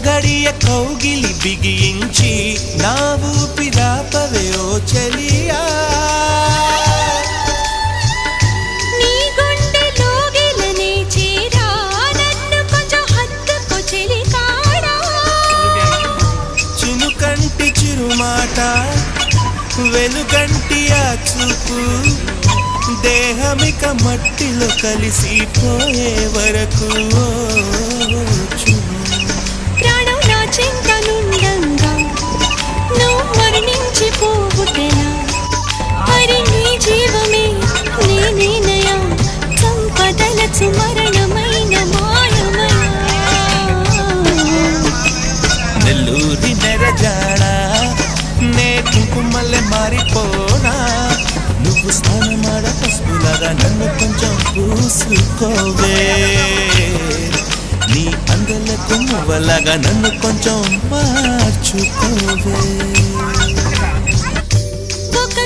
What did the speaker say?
గడియ కౌగిలి బిగించి నా ఊపిరాపవే ఓ చెలియా నీ గుండెలో గిలనే చేరా నన్ను కొంచెం హత్తుకో చెలికాడా చినుకంటి చిరుమాట వెలుగంటి ఆ చూపు దేహమిక మట్టిలో కలిసిపోయే వరకు ప్రాణం నా చింతనుండంగా నువ్వు మరణించి పోవుటెలా మరి నీ జీవమే నేనేనయా సంపదలకు మరణమైన మాయమయా నెల్లూరి నెరజాడా నే కుంకుమల్లె మారిపోనా నువ్వు స్నానమాడ పసుపులాగా నన్ను కొంచెం పూసుకోవే నీ అందలకు నువ్వలాగా నన్ను కొంచెం మార్చుకోవే ఒక